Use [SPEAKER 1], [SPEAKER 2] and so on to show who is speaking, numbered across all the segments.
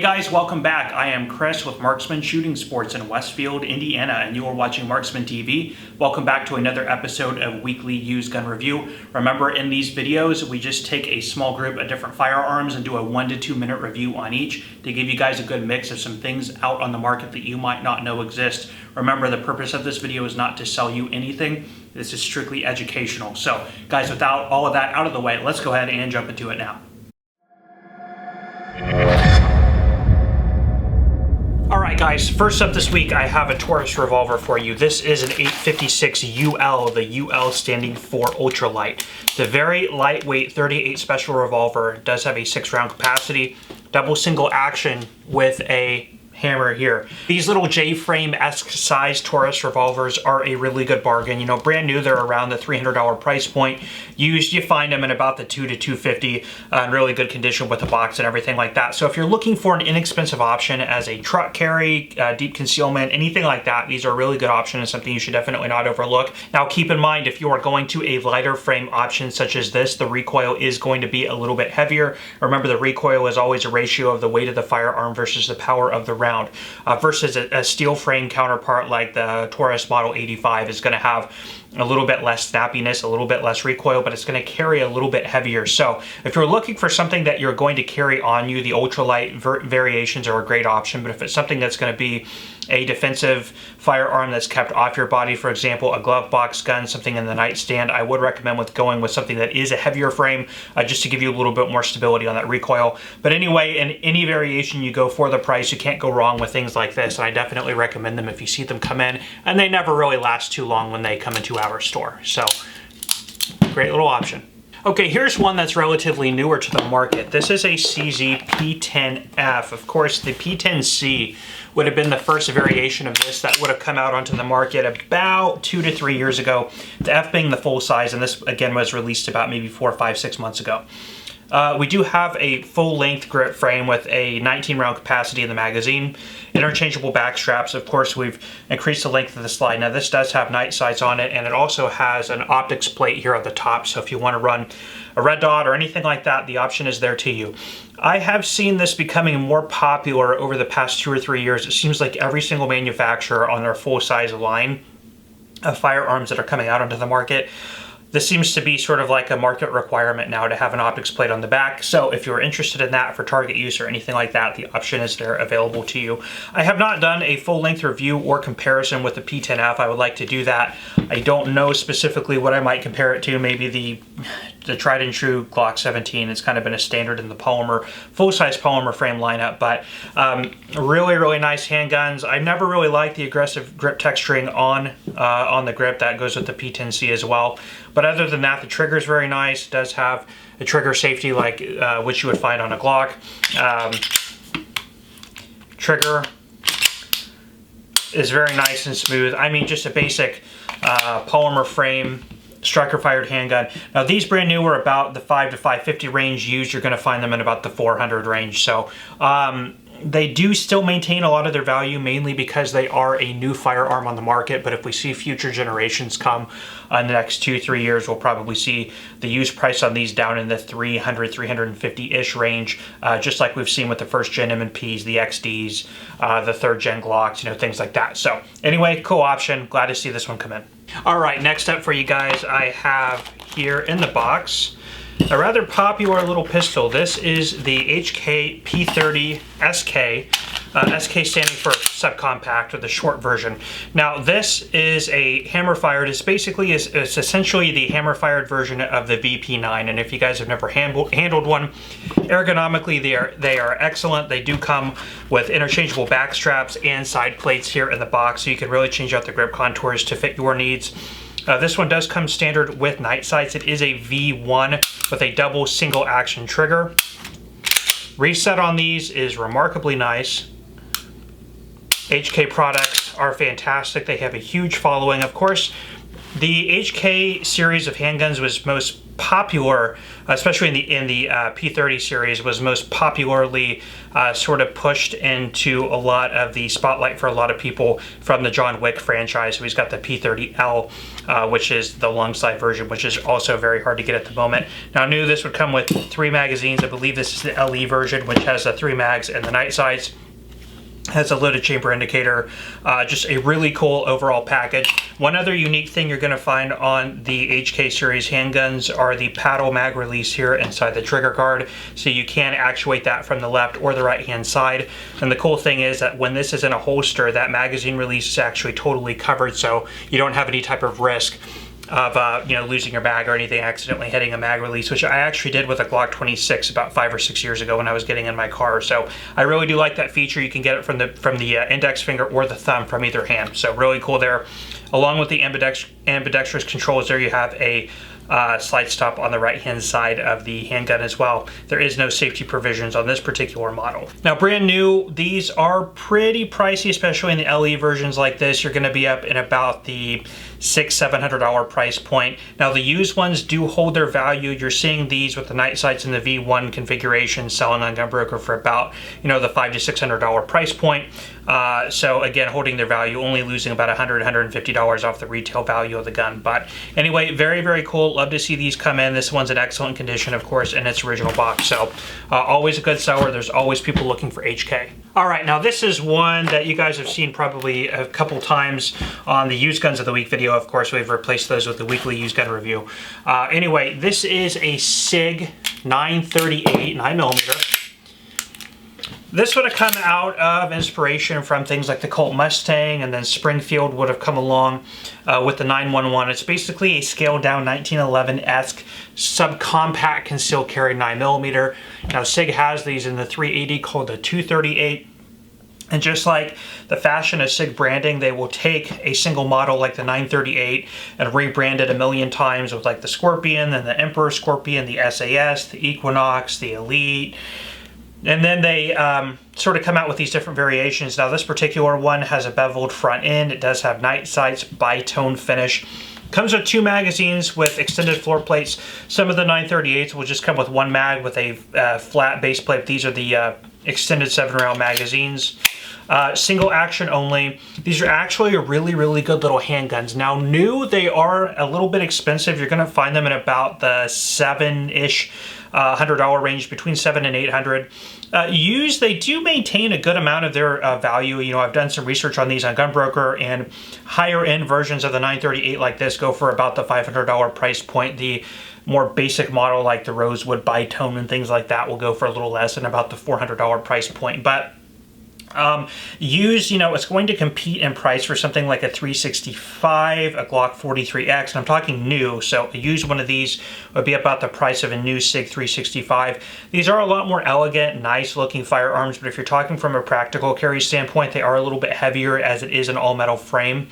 [SPEAKER 1] Hey guys, welcome back. I am Chris with Marksman Shooting Sports in Westfield, Indiana, and you are watching Marksman TV. Welcome back to another episode of Weekly Used Gun Review. Remember, in these videos, we just take a small group of different firearms and do a 1 to 2 minute review on each to give you guys a good mix of some things out on the market that you might not know exist. Remember, the purpose of this video is not to sell you anything. This is strictly educational. So, guys, without all of that out of the way, let's go ahead and jump into it now. Alright guys, first up this week I have a Taurus revolver for you. This is an 856 UL, the UL standing for ultralight. It's a very lightweight 38 special revolver. It does have a 6-round capacity, double single action with a hammer here. These little J-frame-esque size Taurus revolvers are a really good bargain. You know, brand new, they're around the $300 price point. Used, you find them in about the $200 to $250 in really good condition with a box and everything like that. So if you're looking for an inexpensive option as a truck carry, deep concealment, anything like that, these are a really good option and something you should definitely not overlook. Now keep in mind, if you are going to a lighter frame option such as this, the recoil is going to be a little bit heavier. Remember, the recoil is always a ratio of the weight of the firearm versus the power of the round. Versus a steel frame counterpart like the Taurus Model 85 is going to have a little bit less snappiness, a little bit less recoil, but it's going to carry a little bit heavier. So if you're looking for something that you're going to carry on you, the ultralight variations are a great option. But if it's something that's going to be a defensive firearm that's kept off your body, for example, a glove box gun, something in the nightstand, I would recommend going with something that is a heavier frame just to give you a little bit more stability on that recoil. But anyway, in any variation you go for the price, you can't go wrong with things like this, and I definitely recommend them if you see them come in, and they never really last too long when they come into our store. So, great little option. Okay, here's one that's relatively newer to the market. This is a CZ P10F. Of course, the P10C would have been the first variation of this that would have come out onto the market about 2 to 3 years ago. The F being the full size, and this again was released about maybe 4, 5, 6 months ago. We do have a full-length grip frame with a 19-round capacity in the magazine, interchangeable back straps. Of course, we've increased the length of the slide. Now, this does have night sights on it, and it also has an optics plate here at the top, so if you want to run a red dot or anything like that, the option is there to you. I have seen this becoming more popular over the past 2 or 3 years. It seems like every single manufacturer on their full-size line of firearms that are coming out onto the market, this seems to be sort of like a market requirement now to have an optics plate on the back. So if you're interested in that for target use or anything like that, the option is there available to you. I have not done a full-length review or comparison with the P10F. I would like to do that. I don't know specifically what I might compare it to. Maybe the tried and true Glock 17. It's kind of been a standard in the polymer, full-size polymer frame lineup, but really, really nice handguns. I never really liked the aggressive grip texturing on the grip. That goes with the P10C as well. But other than that, the trigger is very nice. It does have a trigger safety like which you would find on a Glock. Trigger is very nice and smooth. I mean, just a basic polymer frame striker fired handgun. Now, these brand new are about the 5 to 550 range. Used, you're going to find them in about the 400 range. So they do still maintain a lot of their value, mainly because they are a new firearm on the market. But if we see future generations come in the next 2-3 years, we'll probably see the used price on these down in the 300, 350-ish range, just like we've seen with the first gen M&Ps, the XDs, the third gen Glocks, you know, things like that. So anyway, cool option. Glad to see this one come in. All right, next up for you guys, I have here in the box a rather popular little pistol. This is the HK P30 SK. SK standing for subcompact, or the short version. Now, this is a hammer-fired. It's essentially the hammer-fired version of the VP9. And if you guys have never handled one, ergonomically they are excellent. They do come with interchangeable back straps and side plates here in the box, so you can really change out the grip contours to fit your needs. This one does come standard with night sights. It is a V1 with a double single action trigger. Reset on these is remarkably nice. HK products are fantastic. They have a huge following. Of course, the HK series of handguns was most popular, especially in the P30 series, was most popularly sort of pushed into a lot of the spotlight for a lot of people from the John Wick franchise. So he's got the P30L, which is the long slide version, which is also very hard to get at the moment. Now, I knew this would come with 3 magazines. I believe this is the LE version, which has the 3 mags and the night sights. Has a loaded chamber indicator. Just a really cool overall package. One other unique thing you're going to find on the HK series handguns are the paddle mag release here inside the trigger guard, so you can actuate that from the left or the right hand side. And the cool thing is that when this is in a holster, that magazine release is actually totally covered, so you don't have any type of risk of you know, losing your mag or anything, accidentally hitting a mag release, which I actually did with a Glock 26 about 5 or 6 years ago when I was getting in my car. So I really do like that feature. You can get it from the index finger or the thumb from either hand. So really cool there. Along with the ambidextrous controls, there you have a slide stop on the right hand side of the handgun as well. There is no safety provisions on this particular model. Now, brand new, these are pretty pricey, especially in the LE versions like this. You're going to be up in about the $600–700 price point. Now, the used ones do hold their value. You're seeing these with the night sights in the V1 configuration selling on Gunbroker for about, you know, the $500 to $600 price point. So again, holding their value, only losing about $100–150 off the retail value of the gun. But anyway, very, very cool. Love to see these come in. This one's in excellent condition, of course, in its original box. So always a good seller. There's always people looking for HK. All right, now this is one that you guys have seen probably a couple times on the used guns of the week video. Of course, we've replaced those with the weekly used gun review. Anyway, this is a SIG 938 9mm. This would have come out of inspiration from things like the Colt Mustang, and then Springfield would have come along with the 911. It's basically a scaled down 1911-esque subcompact concealed carry 9mm. Now, SIG has these in the 380 called the 238. And just like the fashion of SIG branding, they will take a single model like the 938 and rebrand it a million times with like the Scorpion and the Emperor Scorpion, the SAS, the Equinox, the Elite. And then they sort of come out with these different variations. Now, this particular one has a beveled front end. It does have night sights, bi-tone finish. Comes with 2 magazines with extended floor plates. Some of the 938s will just come with 1 mag with a flat base plate. These are the extended 7-round magazines. Single action only. These are actually really, really good little handguns. Now, new, they are a little bit expensive. You're going to find them in about the $7-ish $100 range, between $700 and $800. Used, they do maintain a good amount of their value. You know, I've done some research on these on Gunbroker, and higher end versions of the 938 like this go for about the $500 price point. The more basic model like the Rosewood Bitone and things like that will go for a little less than about the $400 price point. But used, you know, it's going to compete in price for something like a 365, a Glock 43X, and I'm talking new, so a used one of these would be about the price of a new SIG 365. These are a lot more elegant, nice looking firearms, but if you're talking from a practical carry standpoint, they are a little bit heavier as it is an all metal frame.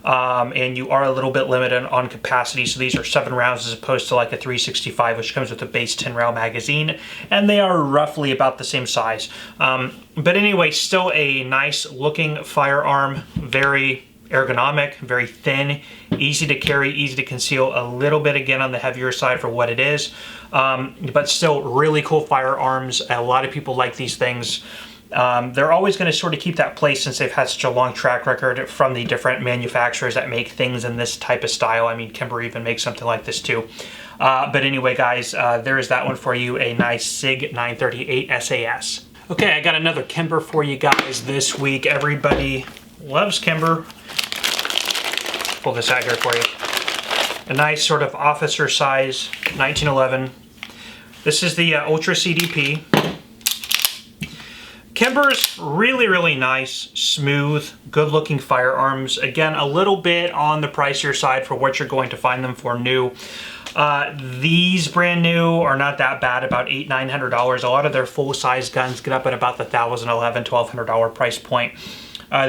[SPEAKER 1] And you are a little bit limited on capacity, so these are 7 rounds as opposed to like a 365, which comes with a base 10-round magazine, and they are roughly about the same size. But anyway, still a nice looking firearm, very ergonomic, very thin, easy to carry, easy to conceal, a little bit again on the heavier side for what it is, but still really cool firearms. A lot of people like these things. They're always going to sort of keep that place since they've had such a long track record from the different manufacturers that make things in this type of style. I mean, Kimber even makes something like this too. But anyway, guys, there is that one for you, a nice SIG 938 SAS. Okay, I got another Kimber for you guys this week. Everybody loves Kimber. Pull this out here for you. A nice sort of officer size 1911. This is the Ultra CDP. Kimber's really, really nice, smooth, good-looking firearms. Again, a little bit on the pricier side for what you're going to find them for new. These brand new are not that bad, about $800–900. A lot of their full-size guns get up at about the $1,011–1,200 price point.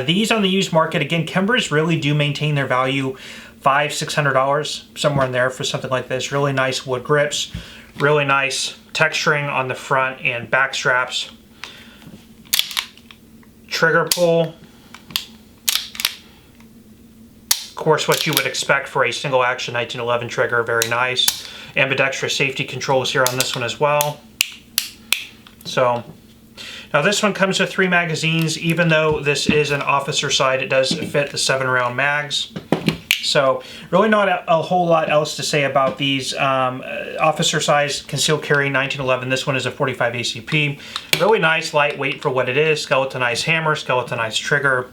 [SPEAKER 1] These on the used market, again, Kimber's really do maintain their value, $500–600, somewhere in there for something like this. Really nice wood grips, really nice texturing on the front and back straps. Trigger pull, of course, what you would expect for a single action 1911 trigger, very nice. ambidextrous safety controls here on this one as well. So now this one comes with 3 magazines. Even though this is an officer side, it does fit the 7-round mags. So really not a whole lot else to say about these. Officer size concealed carry 1911. This one is a 45 ACP. Really nice, lightweight for what it is. Skeletonized hammer, skeletonized trigger,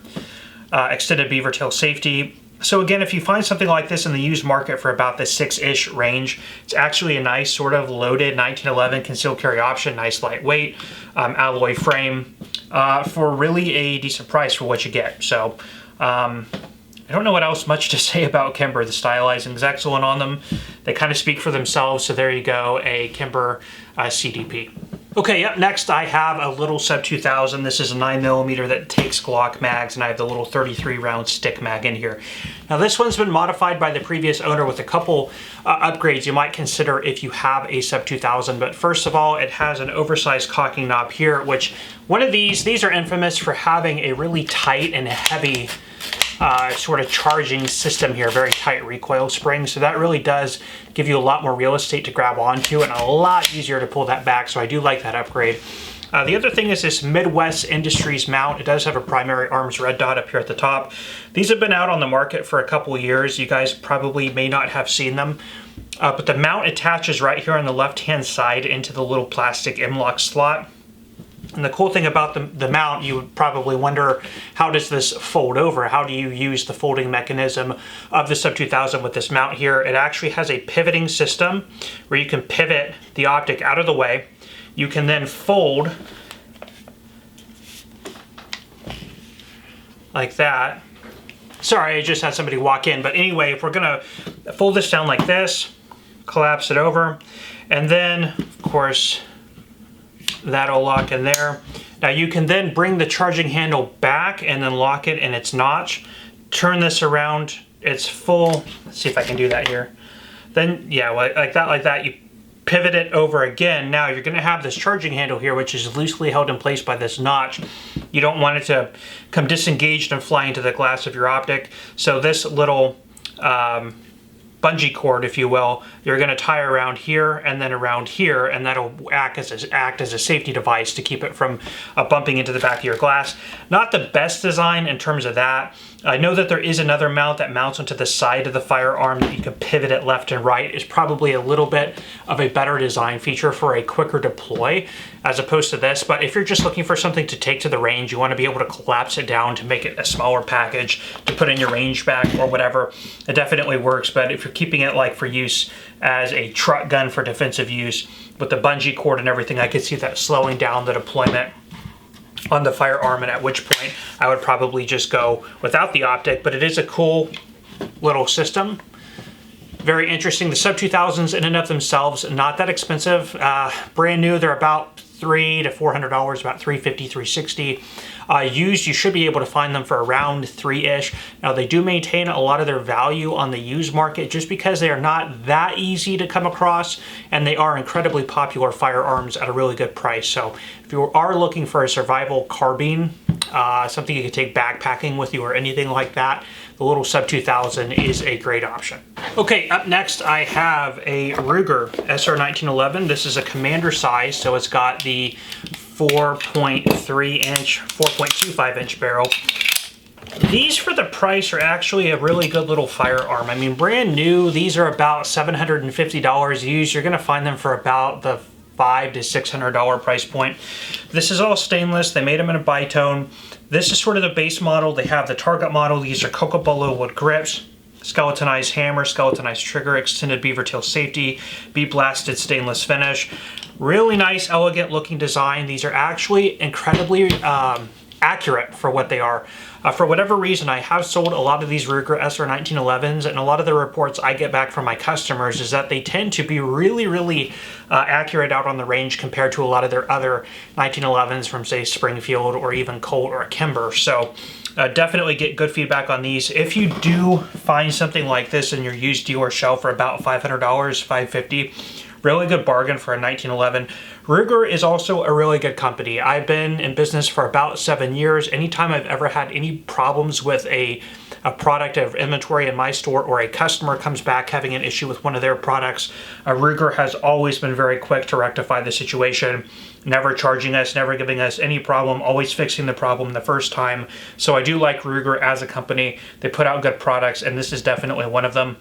[SPEAKER 1] extended beaver tail safety. So again, if you find something like this in the used market for about the 6-ish range, it's actually a nice sort of loaded 1911 concealed carry option, nice lightweight, alloy frame, for really a decent price for what you get. So I don't know what else much to say about Kimber. The stylizing is excellent on them. They kind of speak for themselves, so there you go, a Kimber CDP. Okay, up next I have a little Sub 2000. This is a 9mm that takes Glock mags, and I have the little 33 round stick mag in here. Now this one's been modified by the previous owner with a couple upgrades you might consider if you have a Sub 2000. But first of all, it has an oversized cocking knob here, which one of these are infamous for having a really tight and heavy sort of charging system here, very tight recoil spring. So that really does give you a lot more real estate to grab onto and a lot easier to pull that back. So I do like that upgrade. The other thing is this Midwest Industries mount. It does have a primary arms red dot up here at the top. These have been out on the market for a couple of years. You guys probably may not have seen them. But the mount attaches right here on the left-hand side into the little plastic M-LOK slot. And the cool thing about the mount, you would probably wonder, how does this fold over? How do you use the folding mechanism of the Sub 2000 with this mount here? It actually has a pivoting system where you can pivot the optic out of the way. You can then fold like that. Sorry, I just had somebody walk in. But anyway, if we're gonna fold this down like this, collapse it over, and then, of course, that'll lock in there. Now you can then bring the charging handle back and then lock it in its notch. Turn this around, it's full. Let's see if I can do that here. Then, yeah, like that, you pivot it over again. Now you're gonna have this charging handle here, which is loosely held in place by this notch. You don't want it to come disengaged and fly into the glass of your optic. So this little bungee cord, if you will, you're going to tie around here and then around here, and that'll act as a safety device to keep it from bumping into the back of your glass. Not the best design in terms of that. I know that there is another mount that mounts onto the side of the firearm that you can pivot it left and right. It's probably a little bit of a better design feature for a quicker deploy as opposed to this. But if you're just looking for something to take to the range, you want to be able to collapse it down to make it a smaller package to put in your range bag or whatever, it definitely works. But if you're keeping it like for use as a truck gun for defensive use with the bungee cord and everything, I could see that slowing down the deployment on the firearm, and at which point I would probably just go without the optic. But it is a cool little system. Very interesting. The Sub 2000s in and of themselves, not that expensive. Brand new, they're about $300 to $400, about $350, $360. Used, you should be able to find them for around $3-ish. Now they do maintain a lot of their value on the used market just because they are not that easy to come across, and they are incredibly popular firearms at a really good price. So if you are looking for a survival carbine, something you can take backpacking with you or anything like that, the little Sub 2000 is a great option. Okay, up next I have a Ruger SR 1911. This is a commander size, so it's got the 4.3 inch, 4.25 inch barrel. These for the price are actually a really good little firearm. I mean, brand new, these are about $750 used. You're gonna find them for about the $500 to $600 price point. This is all stainless. They made them in a bitone. This is sort of the base model. They have the target model. These are Cocobolo wood grips, skeletonized hammer, skeletonized trigger, extended beaver tail safety, bead blasted stainless finish. Really nice, elegant looking design. These are actually incredibly accurate for what they are. For whatever reason, I have sold a lot of these Ruger SR 1911s, and a lot of the reports I get back from my customers is that they tend to be really accurate out on the range compared to a lot of their other 1911s from, say, Springfield or even Colt or Kimber. So definitely get good feedback on these. If you do find something like this in your used dealer shelf for about $500, $550, really good bargain for a 1911. Ruger is also a really good company. I've been in business for about 7 years. Anytime I've ever had any problems with a a product of inventory in my store, or a customer comes back having an issue with one of their products, Ruger has always been very quick to rectify the situation, never charging us, never giving us any problem, always fixing the problem the first time. So I do like Ruger as a company. They put out good products, and this is definitely one of them.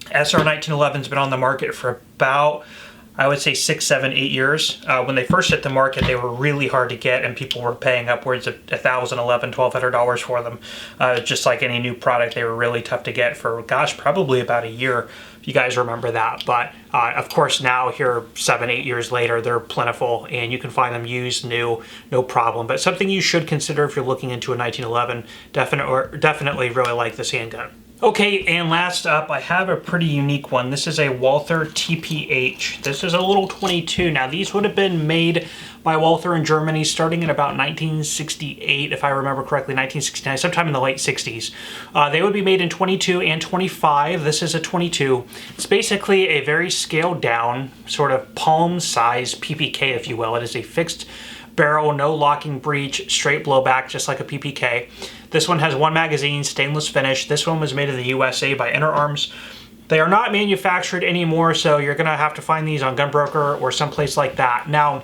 [SPEAKER 1] SR1911's been on the market for about, I would say, 6, 7, 8 years. When they first hit the market, they were really hard to get, and people were paying upwards of $1,000, $1,100, $1,200 for them. Just like any new product, they were really tough to get for, gosh, probably about a year, if you guys remember that. But of course, now here, 7, 8 years later, they're plentiful, and you can find them used, new, no problem. But something you should consider if you're looking into a 1911. Definitely really like this handgun. Okay, and last up, I have a pretty unique one. This is a Walther TPH. This is a little 22. Now, these would have been made by Walther in Germany starting in about 1968, if I remember correctly, 1969, sometime in the late 60s. They would be made in 22 and 25. This is a 22. It's basically a very scaled down, sort of palm-sized PPK, if you will. It is a fixed barrel, no locking breech, straight blowback, just like a PPK. This one has one magazine, stainless finish. This one was made in the USA by Inner Arms. They are not manufactured anymore, so you're gonna have to find these on Gunbroker or someplace like that. Now,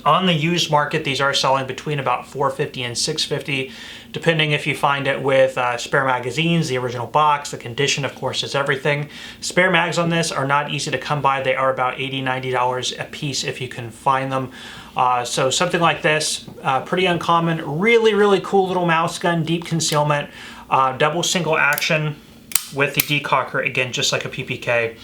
[SPEAKER 1] on the used market, these are selling between about $450 and $650, depending if you find it with spare magazines, the original box. The condition, of course, is everything. Spare mags on this are not easy to come by. They are about $80, $90 a piece if you can find them. So something like this, pretty uncommon. Really, really cool little mouse gun, deep concealment, double single action with the decocker, again, just like a PPK.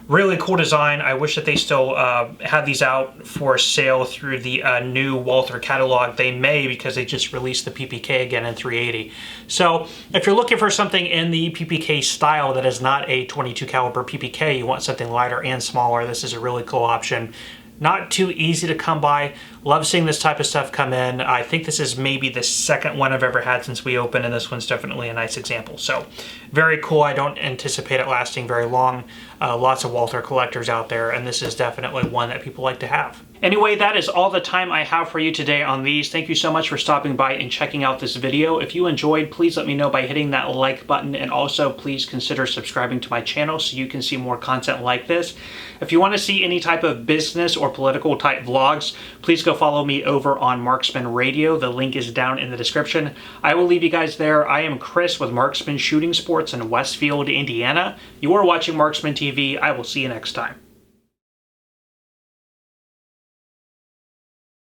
[SPEAKER 1] Really cool design. I wish that they still had these out for sale through the new Walther catalog. They may, because they just released the PPK again in 380. So if you're looking for something in the PPK style that is not a 22 caliber PPK, you want something lighter and smaller, this is a really cool option. Not too easy to come by. Love seeing this type of stuff come in. I think this is maybe the second one I've ever had since we opened, and this one's definitely a nice example. So very cool. I don't anticipate it lasting very long. Lots of Walther collectors out there, and this is definitely one that people like to have. Anyway, that is all the time I have for you today on these. Thank you so much for stopping by and checking out this video. If you enjoyed, please let me know by hitting that like button, and also please consider subscribing to my channel so you can see more content like this. If you want to see any type of business or political type vlogs, please go follow me over on MarksmanRadio. The link is down in the description. I will leave you guys there. I am Chris with Marksman Shooting Sports in Westfield, Indiana. You are watching Marksman TV. I will see you next time.